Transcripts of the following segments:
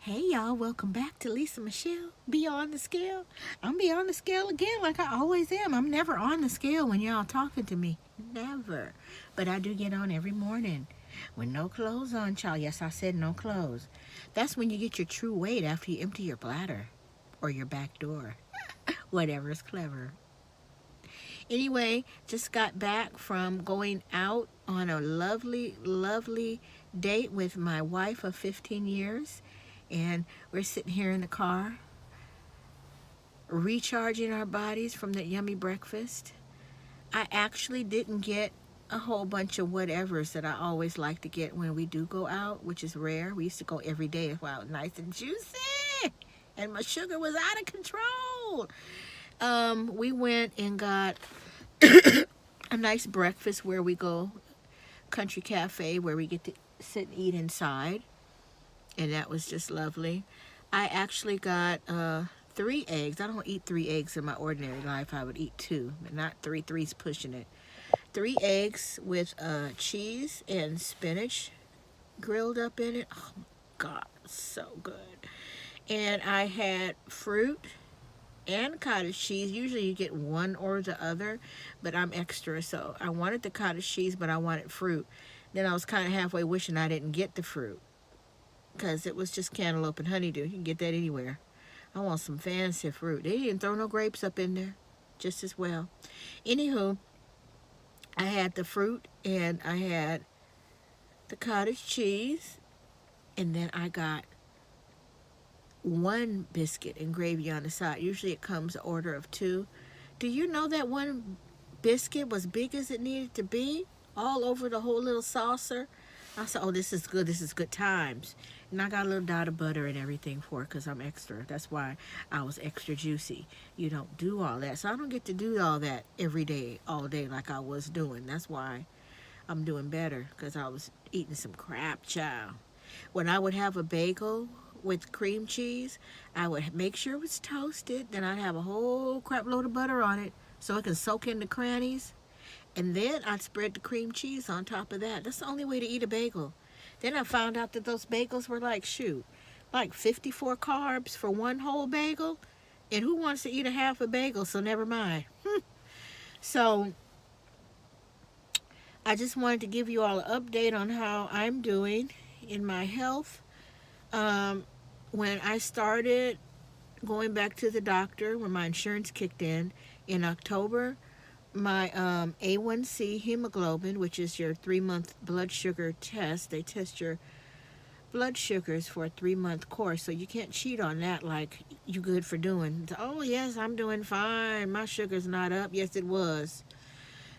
Hey y'all, welcome back to Lisa Michelle, Beyond the Scale. I'm beyond the scale again like I always am. I'm never on the scale when y'all talking to me. Never. But I do get on every morning. With no clothes on, child. Yes, I said no clothes. That's when you get your true weight after you empty your bladder. Or your back door. Whatever is clever. Anyway, just got back from going out on a lovely, lovely date with my wife of 15 years. And we're sitting here in the car, recharging our bodies from that yummy breakfast. I actually didn't get a whole bunch of whatevers that I always like to get when we do go out, which is rare. We used to go every day. Wow, nice and juicy. And my sugar was out of control. We went and got a nice breakfast where we go, country cafe, where we get to sit and eat inside. And that was just lovely. I actually got 3 eggs. I don't eat 3 eggs in my ordinary life. I would eat 2, but not 3. Three's pushing it. 3 eggs with cheese and spinach grilled up in it. Oh my God, so good. And I had fruit and cottage cheese. Usually you get one or the other, but I'm extra, so I wanted the cottage cheese, but I wanted fruit. Then I was kind of halfway wishing I didn't get the fruit, because it was just cantaloupe and honeydew. You can get that anywhere. I want some fancy fruit. They didn't throw no grapes up in there, just as well. Anywho, I had the fruit and I had the cottage cheese, and then I got one biscuit and gravy on the side. Usually it comes an order of 2. Do you know that one biscuit was big as it needed to be? All over the whole little saucer. I said, oh, this is good. This is good times. And I got a little dot of butter and everything for it because I'm extra. That's why I was extra juicy. You don't do all that. So I don't get to do all that every day, all day like I was doing. That's why I'm doing better, because I was eating some crap, child. When I would have a bagel with cream cheese, I would make sure it was toasted. Then I'd have a whole crap load of butter on it so it can soak in the crannies. And then I'd spread the cream cheese on top of that. That's the only way to eat a bagel. Then I found out that those bagels were like 54 carbs for one whole bagel. And who wants to eat a half a bagel? So never mind. So I just wanted to give you all an update on how I'm doing in my health. When I started going back to the doctor, when my insurance kicked in October, my A1C hemoglobin, which is your 3-month blood sugar test. They test your blood sugars for a 3-month course, so you can't cheat on that like you good for doing. Oh, yes, I'm doing fine. My sugar's not up. Yes, it was.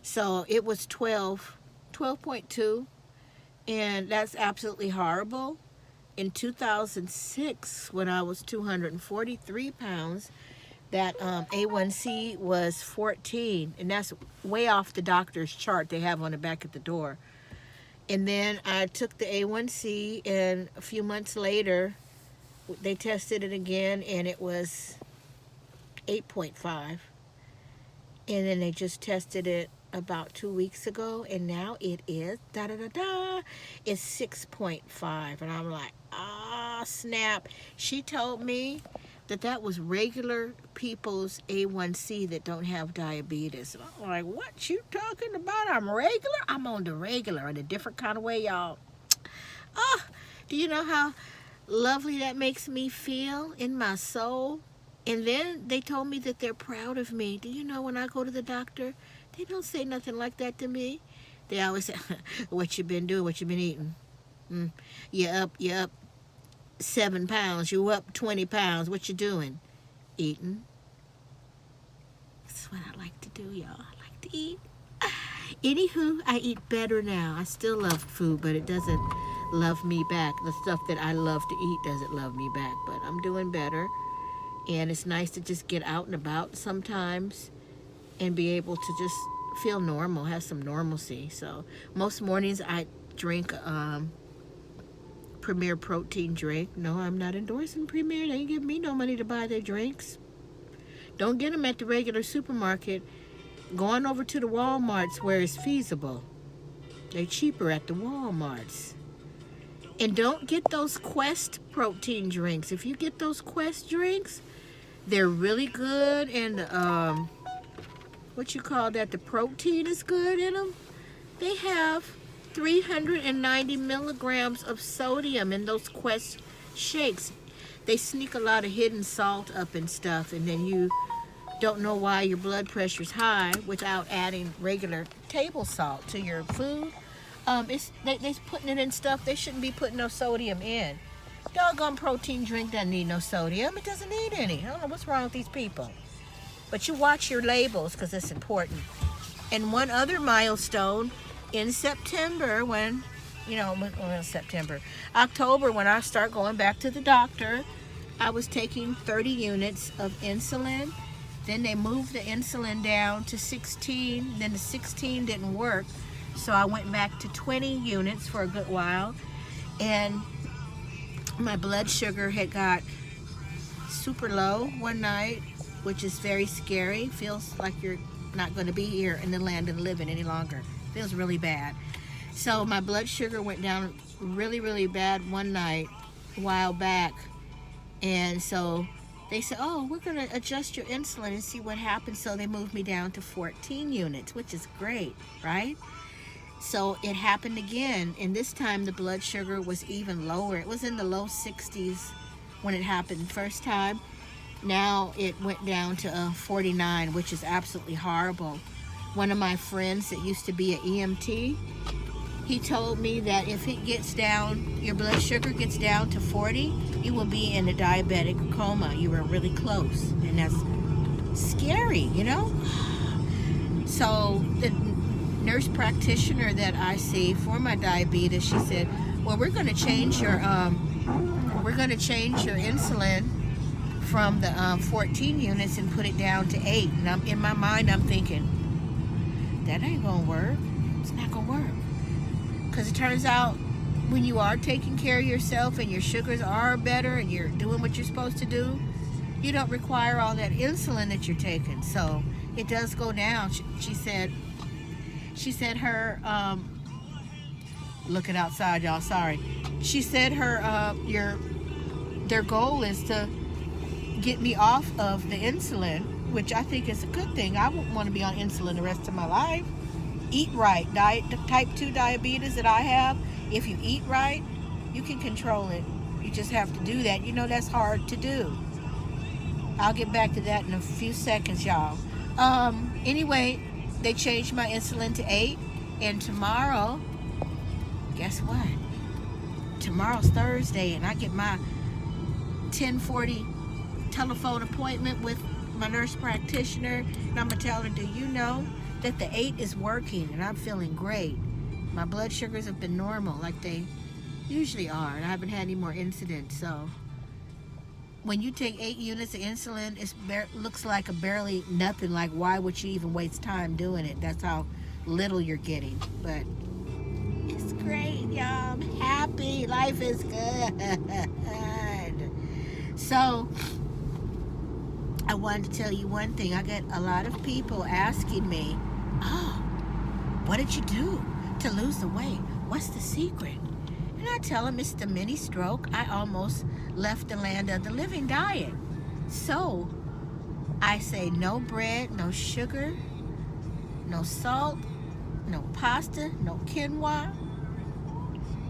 So it was 12.2, and that's absolutely horrible. In 2006, when I was 243 pounds, that A1C was 14, and that's way off the doctor's chart they have on the back of the door. And then I took the A1C, and a few months later, they tested it again, and it was 8.5. And then they just tested it about 2 weeks ago, and now it is, it's 6.5. And I'm like, snap. She told me that was regular people's A1C that don't have diabetes. And I'm like, what you talking about? I'm regular? I'm on the regular in a different kind of way, y'all. Do you know how lovely that makes me feel in my soul? And then they told me that they're proud of me. Do you know, when I go to the doctor, they don't say nothing like that to me. They always say, what you been doing, what you been eating? You up 7 pounds, you up 20 pounds, what you doing? Eating. That's what I like to do, y'all. I like to eat. Anywho, I eat better now. I still love food, but it doesn't love me back. The stuff that I love to eat doesn't love me back, but I'm doing better. And it's nice to just get out and about sometimes and be able to just feel normal, have some normalcy. So most mornings I drink Premier protein drink. No, I'm not endorsing Premier. They ain't giving me no money to buy their drinks. Don't get them at the regular supermarket. Go on over to the Walmarts where it's feasible. They're cheaper at the Walmarts. And don't get those Quest protein drinks. If you get those Quest drinks, they're really good, and what you call that, the protein is good in them. They have 390 milligrams of sodium in those Quest shakes. They sneak a lot of hidden salt up and stuff, and then you don't know why your blood pressure's high without adding regular table salt to your food. They're putting it in stuff they shouldn't be putting no sodium in. Doggone protein drink doesn't need no sodium. It doesn't need any. I don't know what's wrong with these people. But you watch your labels because it's important. And one other milestone in September when, October, when I start going back to the doctor, I was taking 30 units of insulin. Then they moved the insulin down to 16. Then the 16 didn't work. So I went back to 20 units for a good while. And my blood sugar had got super low one night, which is very scary. Feels like you're not going to be here in the land of the living any longer. Feels really bad. So my blood sugar went down really, really bad one night a while back. And so they said, oh, we're going to adjust your insulin and see what happens. So they moved me down to 14 units, which is great, right? So it happened again, and this time the blood sugar was even lower. It was in the low 60s when it happened first time. Now it went down to 49, which is absolutely horrible. One of my friends that used to be an EMT, he told me that if it gets down, your blood sugar gets down to 40, you will be in a diabetic coma. You were really close, and that's scary, So the nurse practitioner that I see for my diabetes, she said, well, we're going to change your insulin from the 14 units and put it down to 8. And in my mind, I'm thinking, that ain't going to work. It's not going to work. Because it turns out when you are taking care of yourself and your sugars are better and you're doing what you're supposed to do, you don't require all that insulin that you're taking. So it does go down. She said her, looking outside, y'all, sorry. She said her, their goal is to get me off of the insulin, which I think is a good thing. I wouldn't want to be on insulin the rest of my life. Eat right. Type 2 diabetes that I have, if you eat right, you can control it. You just have to do that. That's hard to do. I'll get back to that in a few seconds, y'all. Anyway, they changed my insulin to 8, and tomorrow, guess what? Tomorrow's Thursday, and I get my 10:40 telephone appointment with my nurse practitioner, and I'm going to tell her, do you know that the 8 is working, and I'm feeling great. My blood sugars have been normal like they usually are, and I haven't had any more incidents. So when you take 8 units of insulin, it looks like a barely nothing. Like, why would you even waste time doing it? That's how little you're getting. But it's great, y'all. I'm happy. Life is good. So I wanted to tell you one thing. I get a lot of people asking me, oh, what did you do to lose the weight? What's the secret? And I tell them it's the mini stroke. I almost left the land of the living diet. So I say no bread, no sugar, no salt, no pasta, no quinoa.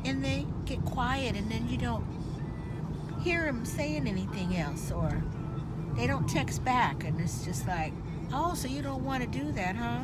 And they get quiet, and then you don't hear them saying anything else, or they don't text back, and it's just like, oh, so you don't want to do that, huh?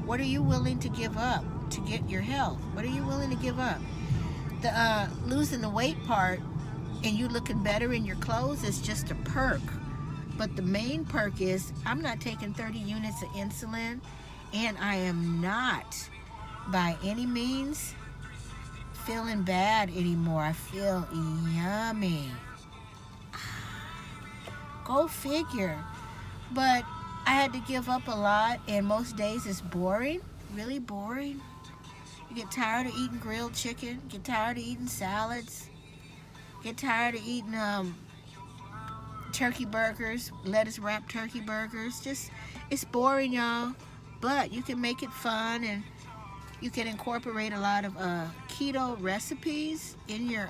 What are you willing to give up to get your health? What are you willing to give up? The losing the weight part and you looking better in your clothes is just a perk. But the main perk is I'm not taking 30 units of insulin, and I am not by any means feeling bad anymore. I feel yummy. Go figure. But I had to give up a lot, and most days it's boring, really boring. You get tired of eating grilled chicken, get tired of eating salads, get tired of eating turkey burgers, lettuce wrapped turkey burgers. Just, it's boring, y'all. But you can make it fun, and You can incorporate a lot of keto recipes in your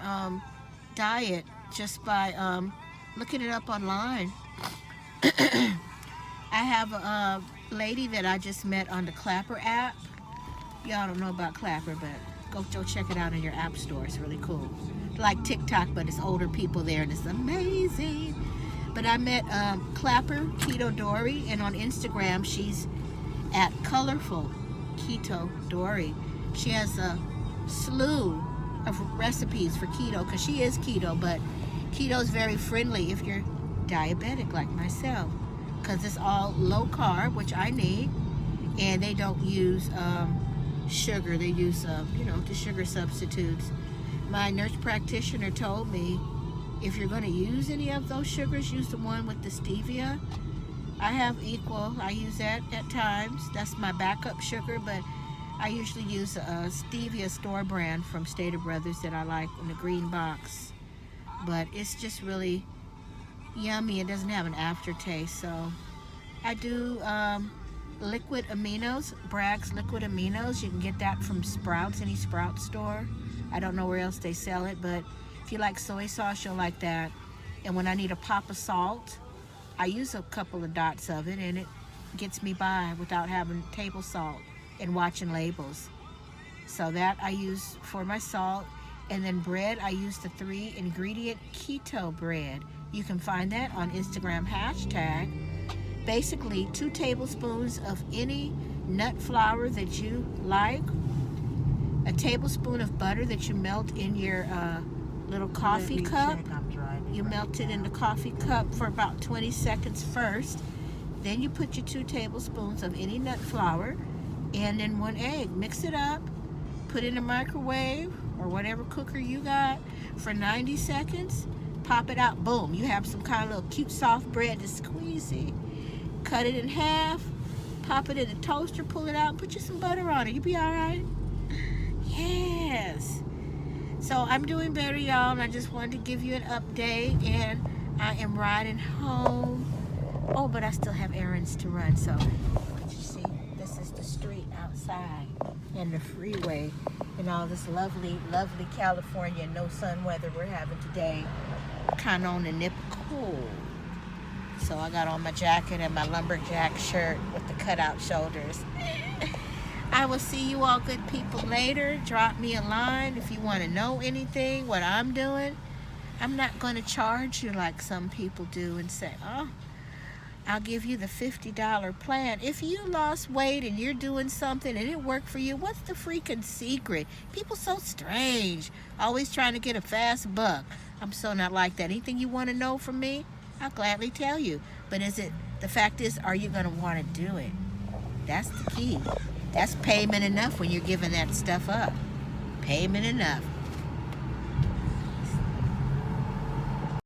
diet just by looking it up online. I have a lady that I just met on the Clapper app. Y'all don't know about Clapper, but go check it out in your app store. It's really cool. Like TikTok, but it's older people there, and it's amazing. But I met Clapper Keto Dory, and on Instagram she's at Colorful Keto Dory. She has a slew of recipes for keto, because she is keto, but keto is very friendly if you're diabetic like myself, because it's all low carb, which I need, and they don't use sugar. They use the sugar substitutes. My nurse practitioner told me, if you're going to use any of those sugars, use the one with the stevia. I have equal. I use that at times. That's my backup sugar, but I usually use a stevia store brand from Stater Brothers that I like in the green box. But it's just really yummy. It doesn't have an aftertaste. So I do liquid aminos, Bragg's liquid aminos. You can get that from Sprouts, any Sprouts store. I don't know where else they sell it, but if you like soy sauce, you'll like that. And when I need a pop of salt, I use a couple of dots of it, and it gets me by without having table salt and watching labels. So that I use for my salt. And then bread, I use the 3-ingredient keto bread. You can find that on Instagram hashtag. Basically 2 tablespoons of any nut flour that you like, a tablespoon of butter that you melt in your little coffee cup. You melt it in the coffee cup for about 20 seconds first. Then you put your 2 tablespoons of any nut flour and then 1 egg. Mix it up, put it in a microwave or whatever cooker you got for 90 seconds. Pop it out, boom. You have some kind of little cute soft bread that's squeezy. Cut it in half, pop it in a toaster, pull it out, and put you some butter on it. You'll be all right. Yes. So I'm doing better, y'all, and I just wanted to give you an update, and I am riding home. Oh, but I still have errands to run. So you see, this is the street outside and the freeway and all this lovely, lovely California no sun weather we're having today. Kind of on the nip of cool. So I got on my jacket and my lumberjack shirt with the cutout shoulders. I will see you all good people later. Drop me a line if you want to know anything, what I'm doing. I'm not going to charge you like some people do and say, oh, I'll give you the $50 plan. If you lost weight and you're doing something and it worked for you, what's the freaking secret? People so strange, always trying to get a fast buck. I'm so not like that. Anything you want to know from me, I'll gladly tell you. But the fact is, are you going to want to do it? That's the key. That's payment enough when you're giving that stuff up. Payment enough.